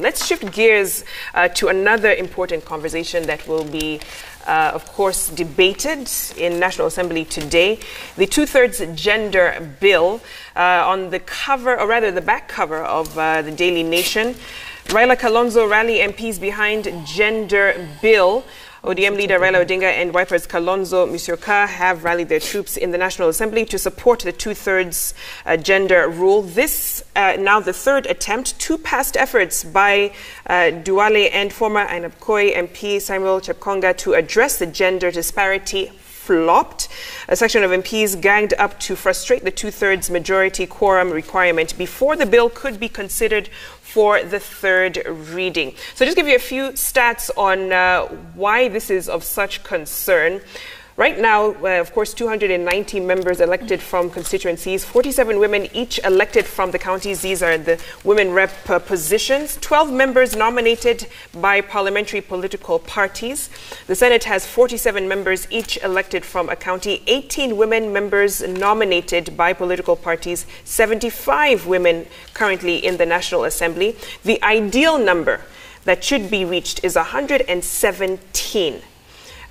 Let's shift gears to another important conversation that will be, of course, debated in National Assembly today. The two-thirds gender bill on the cover, or rather the back cover of the Daily Nation. Raila Kalonzo rally MPs behind gender bill. ODM leader Raila Odinga and Wipers Kalonzo Musyoka have rallied their troops in the National Assembly to support the two-thirds gender rule. This now the third attempt. Two past efforts by Duale and former Ainabkoi MP Samuel Chepkonga to address the gender disparity flopped. A section of MPs ganged up to frustrate the two-thirds majority quorum requirement before the bill could be considered for the third reading. So just give you a few stats on why this is of such concern. Right now, of course, 290 members elected from constituencies, 47 women each elected from the counties. These are the women rep positions. 12 members nominated by parliamentary political parties. The Senate has 47 members each elected from a county, 18 women members nominated by political parties, 75 women currently in the National Assembly. The ideal number that should be reached is 117.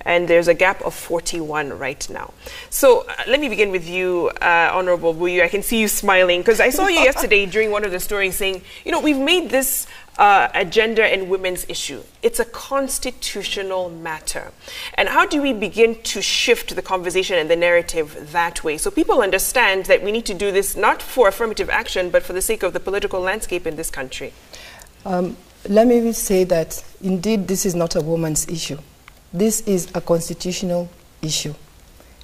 And there's a gap of 41 right now. So let me begin with you, Honorable Buyu. I can see you smiling because I saw you yesterday during one of the stories saying, you know, we've made this a gender and women's issue. It's a constitutional matter. And how do we begin to shift the conversation and the narrative that way? So people understand that we need to do this not for affirmative action, but for the sake of the political landscape in this country. Let me say that indeed this is not a woman's issue. This is a constitutional issue,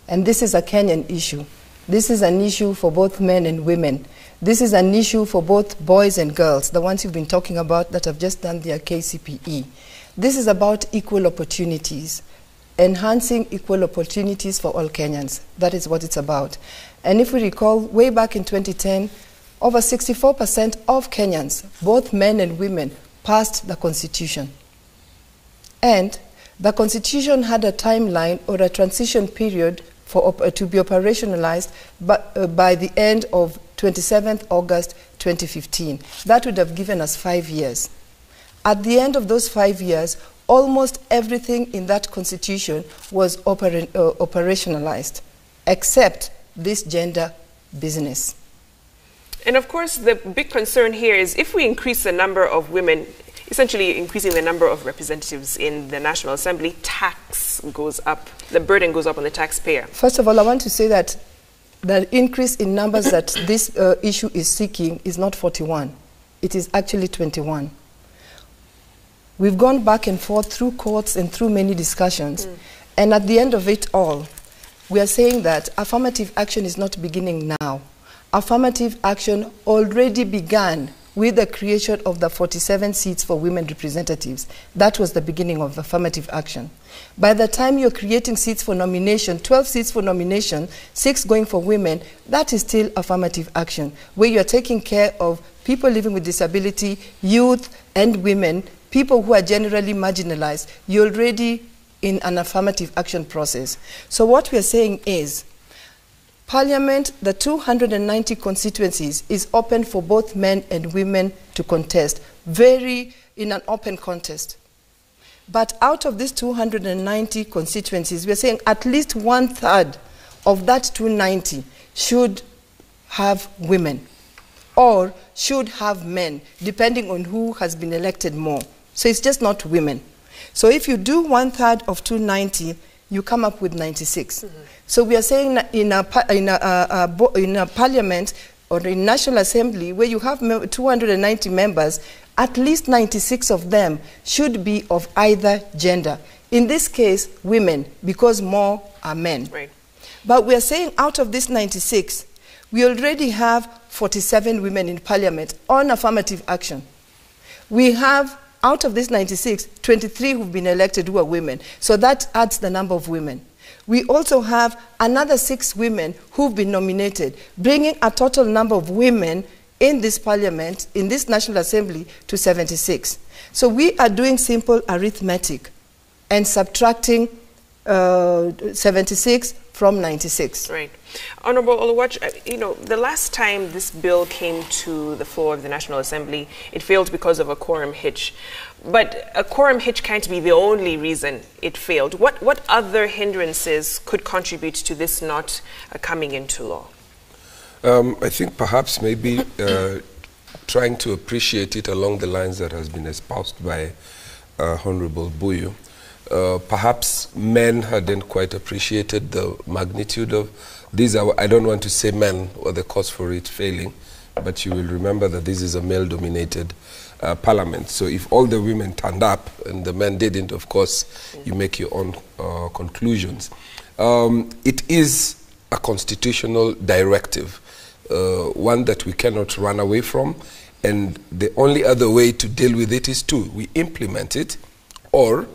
and this is a Kenyan issue. This is an issue for both men and women. This is an issue for both boys and girls, the ones you've been talking about that have just done their KCPE. This is about equal opportunities, enhancing equal opportunities for all Kenyans. That is what it's about. And if we recall, way back in 2010, over 64% of Kenyans, both men and women, passed the Constitution. And the Constitution had a timeline or a transition period for to be operationalized by the end of 27th August 2015. That would have given us 5 years. At the end of those 5 years, almost everything in that Constitution was operationalized, except this gender business. And of course, the big concern here is if we increase the number of women, essentially increasing the number of representatives in the National Assembly, tax goes up, the burden goes up on the taxpayer. First of all, I want to say that the increase in numbers that this issue is seeking is not 41. It is actually 21. We've gone back and forth through courts and through many discussions, and at the end of it all, we are saying that affirmative action is not beginning now. Affirmative action already began with the creation of the 47 seats for women representatives. That was the beginning of affirmative action. By the time you're creating seats for nomination, 12 seats for nomination, 6 going for women, that is still affirmative action, where you're taking care of people living with disability, youth and women, people who are generally marginalized. You're already in an affirmative action process. So what we are saying is, Parliament, the 290 constituencies, is open for both men and women to contest, in an open contest. But out of these 290 constituencies, we are saying at least 1/3 of that 290 should have women or should have men, depending on who has been elected more. So it's just not women. So if you do 1/3 of 290, you come up with 96. So we are saying that in a parliament or in National Assembly where you have 290 members, at least 96 of them should be of either gender. In this case, women, because more are men. Right. But we are saying out of this 96, we already have 47 women in parliament on affirmative action. We have out of this 96, 23 who've been elected who are women. So that adds the number of women. We also have another 6 women who've been nominated, bringing a total number of women in this parliament, in this National Assembly, to 76. So we are doing simple arithmetic and subtracting 76 from 96. Right. Honorable Oluwach, the last time this bill came to the floor of the National Assembly, it failed because of a quorum hitch. But a quorum hitch can't be the only reason it failed. What other hindrances could contribute to this not coming into law? I think perhaps maybe trying to appreciate it along the lines that has been espoused by Honorable Buyu. Perhaps men hadn't quite appreciated the magnitude of these. I don't want to say men or the cause for it failing, but you will remember that this is a male-dominated parliament. So if all the women turned up and the men didn't, of course, you make your own conclusions. It is a constitutional directive, one that we cannot run away from, and the only other way to deal with it is we implement it, or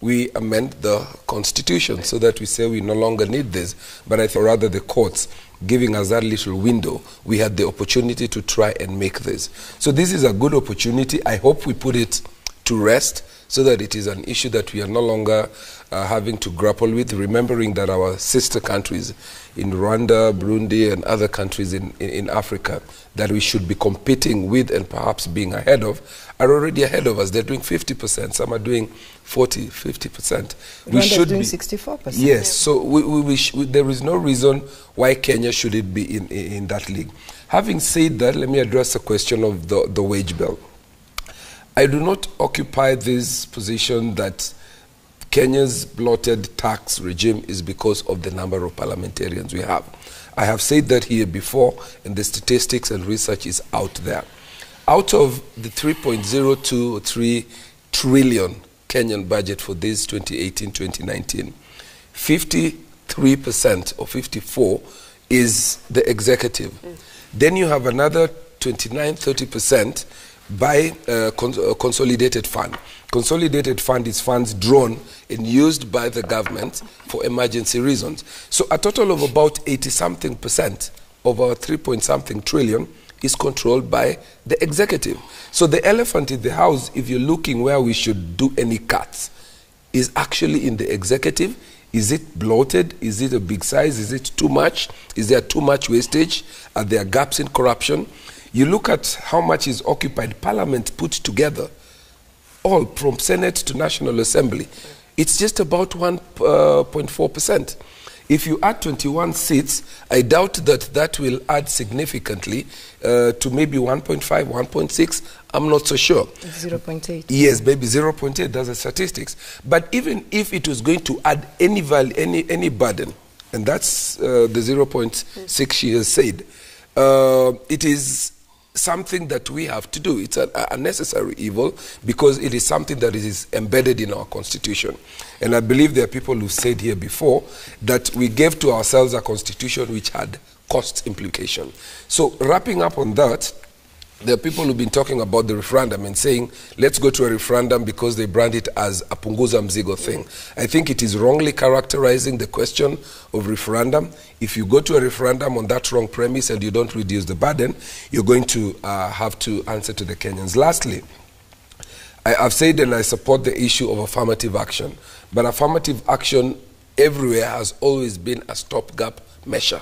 we amend the constitution so that we say we no longer need this. But I think rather the courts giving us that little window, we had the opportunity to try and make this. So this is a good opportunity. I hope we put it to rest so that it is an issue that we are no longer having to grapple with, remembering that our sister countries in Rwanda, Burundi, and other countries in Africa that we should be competing with and perhaps being ahead of are already ahead of us. They're doing 50%. Some are doing 40, 50%. We should doing 64%. Yes. So there is no reason why Kenya shouldn't be in that league. Having said that, let me address the question of the wage bill. I do not occupy this position that Kenya's bloated tax regime is because of the number of parliamentarians we have. I have said that here before, and the statistics and research is out there. Out of the 3.023 trillion Kenyan budget for this 2018-2019, 53% or 54% is the executive. Then you have another 29-30% by consolidated fund. Consolidated fund is funds drawn and used by the government for emergency reasons. So a total of about 80-something% of our 3-point-something trillion is controlled by the executive. So the elephant in the house, if you're looking where we should do any cuts, is actually in the executive. Is it bloated? Is it a big size? Is it too much? Is there too much wastage? Are there gaps in corruption? You look at how much is occupied, Parliament put together, all from Senate to National Assembly. It's just about 1.4%. If you add 21 seats, I doubt that will add significantly to maybe 1.5, 1.6. I'm not so sure. 0.8. Yes, maybe 0.8. That's the statistics. But even if it was going to add any value, any burden, and that's the 0.6 she has said, it is something that we have to do. It's a necessary evil because it is something that is embedded in our constitution. And I believe there are people who said here before that we gave to ourselves a constitution which had cost implication. So wrapping up on that, there are people who've been talking about the referendum and saying, let's go to a referendum because they brand it as a punguza mzigo thing. I think it is wrongly characterizing the question of referendum. If you go to a referendum on that wrong premise and you don't reduce the burden, you're going to have to answer to the Kenyans. Lastly, I've said and I support the issue of affirmative action, but affirmative action everywhere has always been a stopgap measure.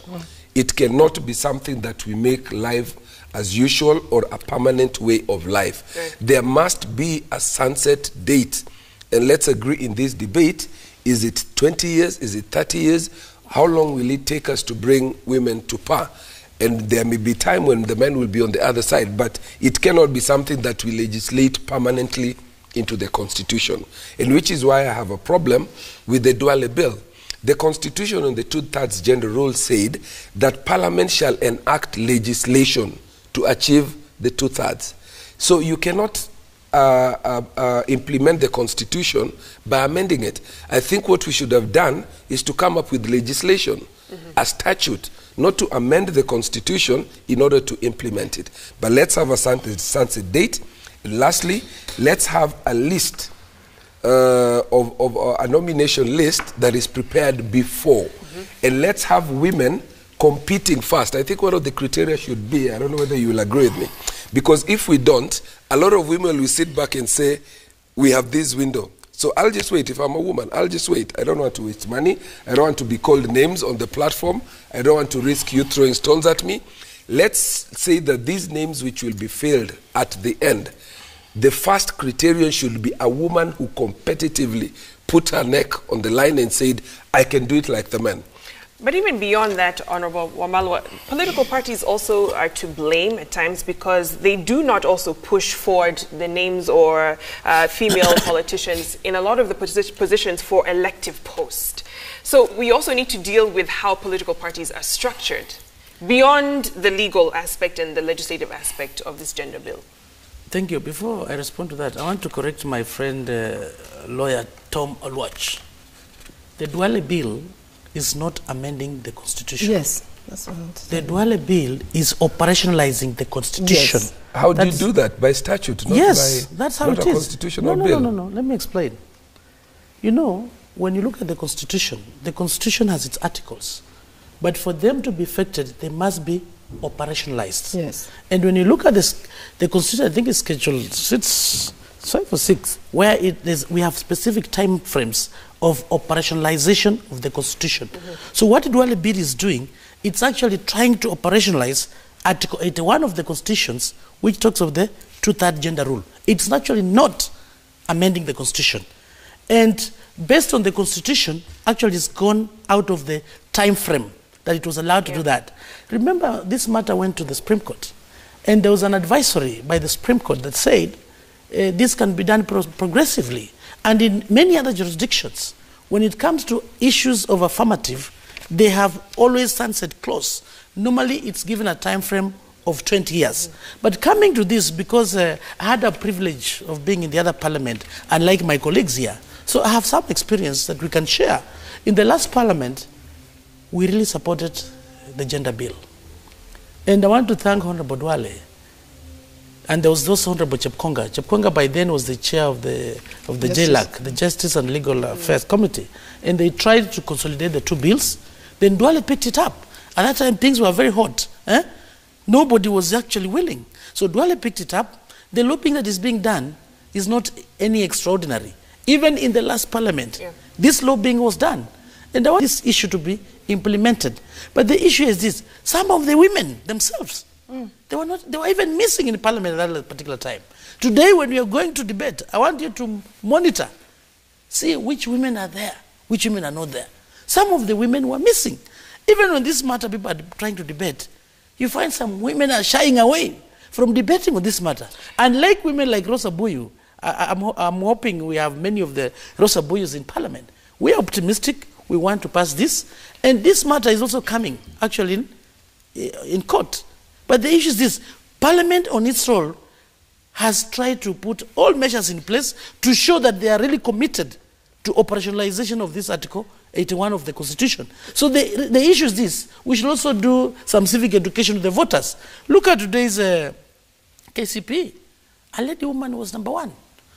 It cannot be something that we make live as usual or a permanent way of life. Right. There must be a sunset date. And let's agree in this debate, is it 20 years, is it 30 years? How long will it take us to bring women to par? And there may be time when the men will be on the other side, but it cannot be something that we legislate permanently into the constitution. And which is why I have a problem with the Duale bill. The constitution on the 2/3 gender rule said that Parliament shall enact legislation to achieve the 2/3. So you cannot implement the constitution by amending it. I think what we should have done is to come up with legislation, a statute, not to amend the constitution in order to implement it. But let's have a sunset date. And lastly, let's have a list of a nomination list that is prepared before. And let's have women competing first. I think one of the criteria should be, I don't know whether you will agree with me, because if we don't, a lot of women will sit back and say, we have this window. So I'll just wait. If I'm a woman, I'll just wait. I don't want to waste money. I don't want to be called names on the platform. I don't want to risk you throwing stones at me. Let's say that these names which will be filled at the end, the first criterion should be a woman who competitively put her neck on the line and said, I can do it like the men. But even beyond that, Honorable Wamalwa, political parties also are to blame at times because they do not also push forward the names or female politicians in a lot of the positions for elective posts. So we also need to deal with how political parties are structured beyond the legal aspect and the legislative aspect of this gender bill. Thank you. Before I respond to that, I want to correct my friend, lawyer Tom Olwach. The Duale bill is not amending the Constitution. Yes, that's what the Duale bill is operationalizing the Constitution. Yes. How do you do that? By statute, not yes, by that's how not it a is. constitutional bill? No. Let me explain. You know, when you look at the Constitution has its articles. But for them to be effected, they must be operationalized. Yes. And when you look at this, the Constitution, I think it's scheduled 5 or 6, where we have specific time frames of operationalization of the Constitution. So what Duale bill is doing, it's actually trying to operationalize Article 81 of the Constitution, which talks of the two-thirds gender rule. It's actually not amending the Constitution. And based on the Constitution, actually it's gone out of the time frame that it was allowed to do that. Remember, this matter went to the Supreme Court, and there was an advisory by the Supreme Court that said this can be done progressively. And in many other jurisdictions, when it comes to issues of affirmative, they have always sunset clause. Normally, it's given a time frame of 20 years. But coming to this, because I had a privilege of being in the other parliament, unlike my colleagues here, so I have some experience that we can share. In the last parliament, we really supported the gender bill. And I want to thank Honorable Duale. And there was also Honorable Chepkonga. Chepkonga by then was the chair of the JLAC, the Justice and Legal Affairs Committee. And they tried to consolidate the two bills. Then Duale picked it up. At that time, things were very hot. Nobody was actually willing. So Duale picked it up. The lobbying that is being done is not any extraordinary. Even in the last parliament, this lobbying was done. And I want this issue to be implemented. But the issue is this: some of the women themselves, they were even missing in parliament at that particular time. Today, when we are going to debate, I want you to monitor, see which women are there, which women are not there. Some of the women were missing. Even when this matter people are trying to debate, you find some women are shying away from debating on this matter. Unlike women like Rosa Buyu, I'm hoping we have many of the Rosa Buyus in parliament. We are optimistic. We want to pass this. And this matter is also coming, actually, in court. But the issue is this: Parliament on its role has tried to put all measures in place to show that they are really committed to operationalization of this Article 81 of the Constitution. So the issue is this: we should also do some civic education to the voters. Look at today's KCP. A lady woman was #1.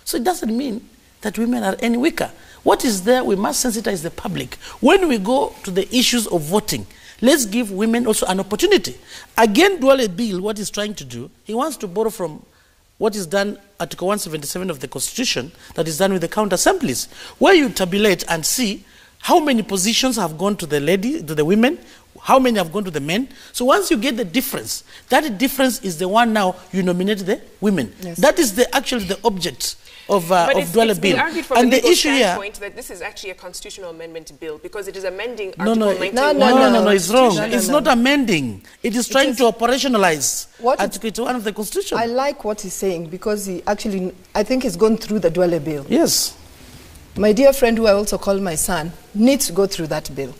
So it doesn't mean that women are any weaker. What is there, we must sensitize the public. When we go to the issues of voting, let's give women also an opportunity. Again, Duale bill, what he's trying to do, he wants to borrow from what is done, Article 177 of the Constitution, that is done with the county assemblies, where you tabulate and see how many positions have gone to the women, how many have gone to the men. So once you get the difference, that difference is the one now you nominate the women. Yes. That is actually the object of Duale bill. And the issue here that this is actually a constitutional amendment bill because it is amending Article 91. No, it's wrong. It's not amending. It is trying to operationalize Article 81 of the Constitution. I like what he's saying because he actually, I think he's gone through the Duale bill. Yes. My dear friend, who I also call my son, needs to go through that bill.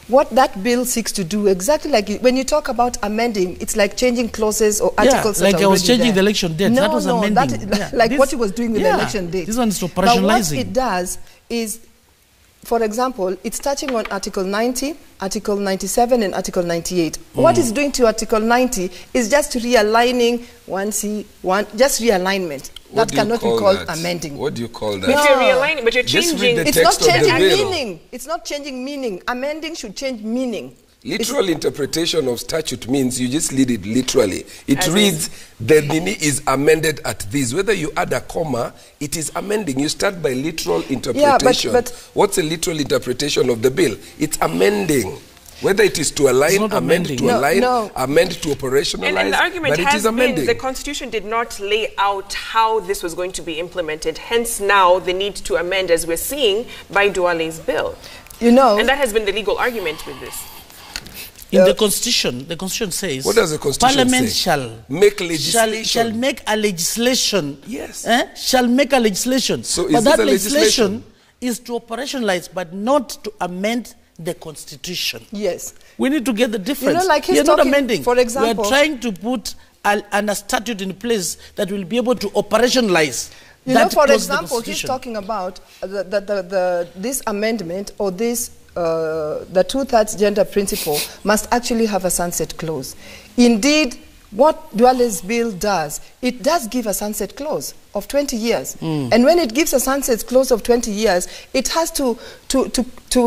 What that bill seeks to do, exactly like when you talk about amending, it's like changing clauses or articles. Like I was changing the election date. No, that was amending. Like what he was doing with the election date. This one is operationalizing. But what it does is, for example, it's touching on Article 90, Article 97, and Article 98. What it's doing to Article 90 is just realigning just realignment. That cannot be called amending. What do you call that? If you're realigning, but you're changing. It's not changing meaning. It's not changing meaning. Amending should change meaning. Literal interpretation of statute means you just read it literally. It reads, the nini is amended at this. Whether you add a comma, it is amending. You start by literal interpretation. Yeah, but what's a literal interpretation of the bill? It's amending. Whether it is to align, amend to align, amend to operationalize, and the argument but it has is amending. been the Constitution did not lay out how this was going to be implemented. Hence now the need to amend, as we're seeing, by Duale's bill. You know, and that has been the legal argument with this. In the Constitution says, what does the Constitution Parliament say? shall make legislation. Shall make a legislation. Yes. Shall make a legislation. So but that legislation is to operationalize, but not to amend the Constitution. Yes. We need to get the difference. You know, like he's You're talking, not amending. for example, we are trying to put a statute in place that will be able to operationalize. You know, for example, he's talking about this amendment or this the two-thirds gender principle must actually have a sunset clause. Indeed, what Duale's bill does, it does give a sunset clause of 20 years. And when it gives a sunset clause of 20 years, it has to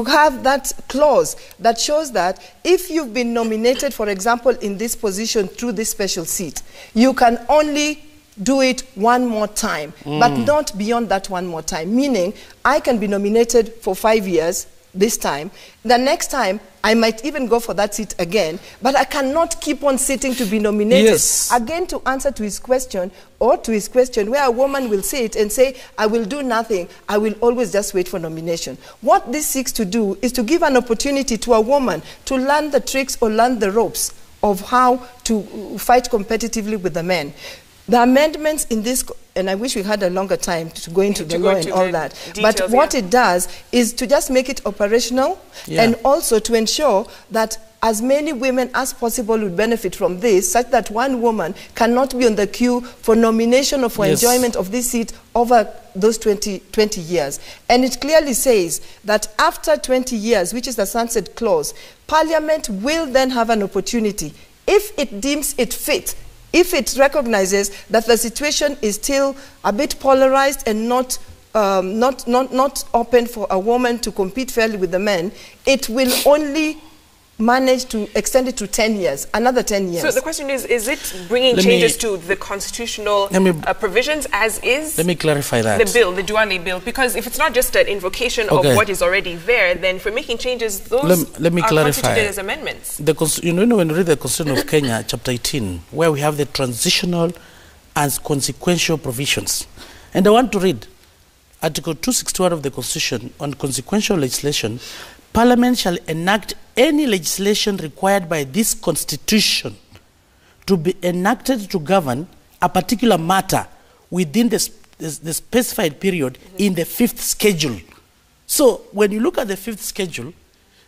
have that clause that shows that if you've been nominated, for example, in this position through this special seat, you can only do it one more time, but not beyond that one more time. Meaning, I can be nominated for 5 years this time. The next time, I might even go for that seat again, but I cannot keep on sitting to be nominated. Yes. Again, to answer to his question, or to his question, where a woman will sit and say, I will do nothing, I will always just wait for nomination. What this seeks to do is to give an opportunity to a woman to learn the tricks or learn the ropes of how to fight competitively with the men. The amendments in this, and I wish we had a longer time to go into the law and all that, details, but what it does is to just make it operational and also to ensure that as many women as possible would benefit from this, such that one woman cannot be on the queue for nomination or for enjoyment of this seat over those 20 years. And it clearly says that after 20 years, which is the sunset clause, Parliament will then have an opportunity, if it deems it fit, if it recognizes that the situation is still a bit polarized and not open for a woman to compete fairly with the men, it will only manage to extend it to 10 years, another 10 years. So the question is it bringing changes to the constitutional provisions as is? Let me clarify that. The bill, the Duale bill, because if it's not just an invocation of what is already there, then for making changes, those let me are clarify. constituted as amendments. You know, when you read the Constitution of Kenya, chapter 18, where we have the transitional and consequential provisions, and I want to read Article 261 of the Constitution on consequential legislation. Parliament shall enact any legislation required by this Constitution to be enacted to govern a particular matter within the specified period in the 5th schedule. So when you look at the 5th schedule,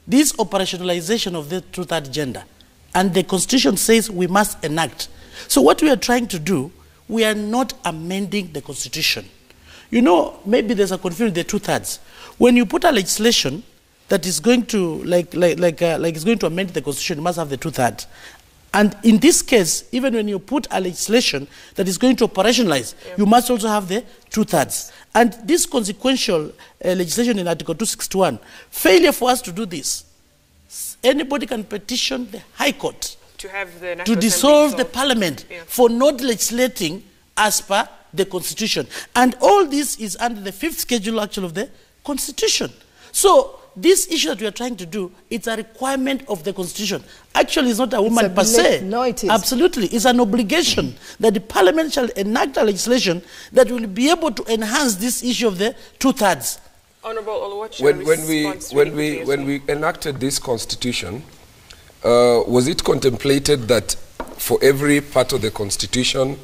this operationalization of the two-third gender, and the Constitution says we must enact. So what we are trying to do, we are not amending the Constitution. You know, maybe there's a confusion with the two-thirds. When you put a legislation that is going to, it's going to amend the Constitution, you must have the two-thirds. And in this case, even when you put a legislation that is going to operationalize, you must also have the two-thirds. And this consequential legislation in Article 261, failure for us to do this, anybody can petition the High Court to have the National to dissolve the Parliament for not legislating as per the Constitution. And all this is under the 5th schedule actually of the Constitution. So this issue that we are trying to do, it's a requirement of the Constitution. Actually, it's not a woman per se. No, it is. Absolutely. It's an obligation that the Parliament shall enact a legislation that will be able to enhance this issue of the two-thirds. Honourable Oluwachi, when we enacted this Constitution, was it contemplated that for every part of the Constitution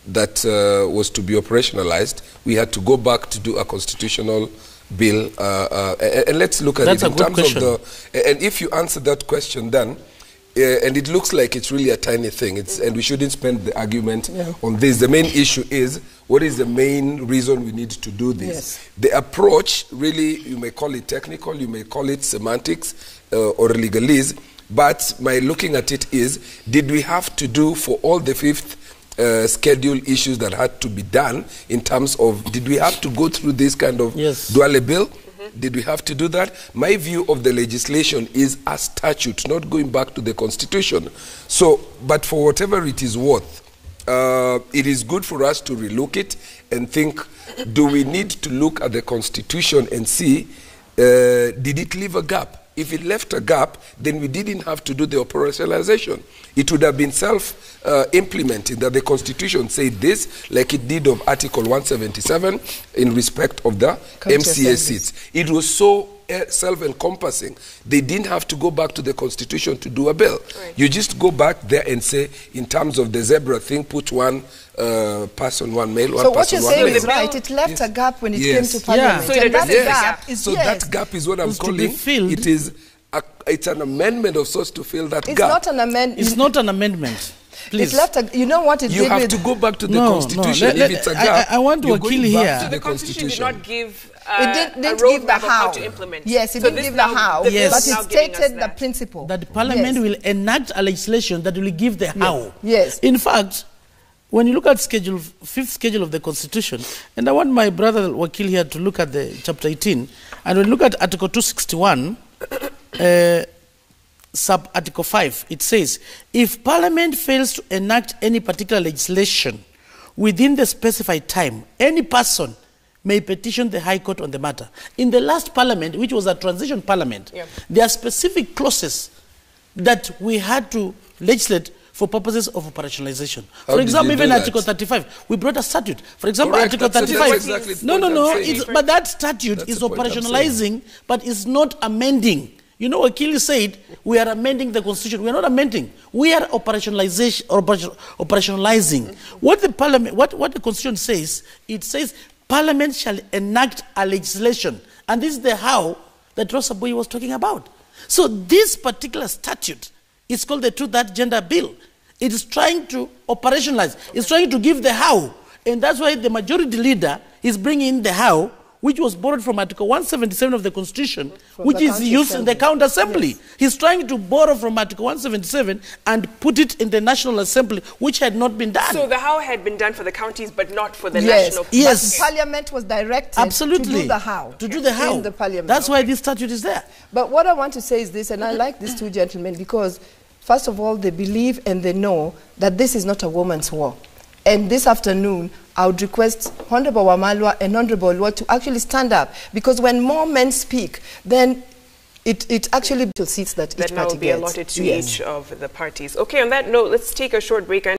that was to be operationalized, we had to go back to do a constitutional bill, and let's look at it in terms of the, and if you answer that question then, and it looks like it's really a tiny thing, and we shouldn't spend the argument on this. The main issue is, what is the main reason we need to do this? The approach, really, you may call it technical, you may call it semantics or legalese, but my looking at it is, did we have to do for all the 5th schedule issues that had to be done in terms of, did we have to go through this kind of Duale bill? Did we have to do that? My view of the legislation is a statute, not going back to the constitution. So, but for whatever it is worth, it is good for us to relook it and think, do we need to look at the constitution and see, did it leave a gap? If it left a gap, then we didn't have to do the operationalization. It would have been self-implementing, that the Constitution said this, like it did of Article 177 in respect of the MCA seats. It was so self-encompassing. They didn't have to go back to the Constitution to do a bill. Right. You just go back there and say, in terms of the zebra thing, put one person, one male, one person, one male. So what you're saying is right. It left a gap when it came to Parliament. So that gap is what I'm calling. It is. It's an amendment of sorts to fill that gap. It's not an amendment. It's not an amendment. Please. It left a, you know what it did? You have to go back to the Constitution. If it's a gap, I want to appeal here. So the Constitution did not give it didn't give the how. To implement. Yes, it didn't give the how, but it stated the principle. That the Parliament will enact a legislation that will give the how. Yes. In fact, when you look at fifth schedule of the Constitution, and I want my brother Wakil here to look at the chapter 18, and when you look at Article 261, sub-article 5, it says, if Parliament fails to enact any particular legislation within the specified time, any person may petition the High Court on the matter. In the last Parliament, which was a transition Parliament, there are specific clauses that we had to legislate for purposes of operationalization. For example, even Article 35, we brought a statute. For example, Article 35. Exactly but that statute is operationalizing, but it's not amending. You know, Akili said, we are amending the Constitution. We are not amending. We are operationalizing. What the Parliament, what the Constitution says, it says, Parliament shall enact a legislation. And this is the how that Rosa Boy was talking about. So this particular statute is called the Truth That Gender Bill. It is trying to operationalize. It's trying to give the how. And that's why the majority leader is bringing in the how, which was borrowed from Article 177 of the Constitution, which is used in the County Assembly. Yes. He's trying to borrow from Article 177 and put it in the National Assembly, which had not been done. So the how had been done for the counties, but not for the national. Yes. But Parliament was directed to do the how. To do the how. In the Parliament. That's why this statute is there. But what I want to say is this, and I like these two gentlemen, because first of all, they believe and they know that this is not a woman's war. And this afternoon, I would request Honorable Wamalwa and Honorable Lua to actually stand up, because when more men speak, then it actually seats that each party gets. That now will be allotted to each of the parties. Okay, on that note, let's take a short break.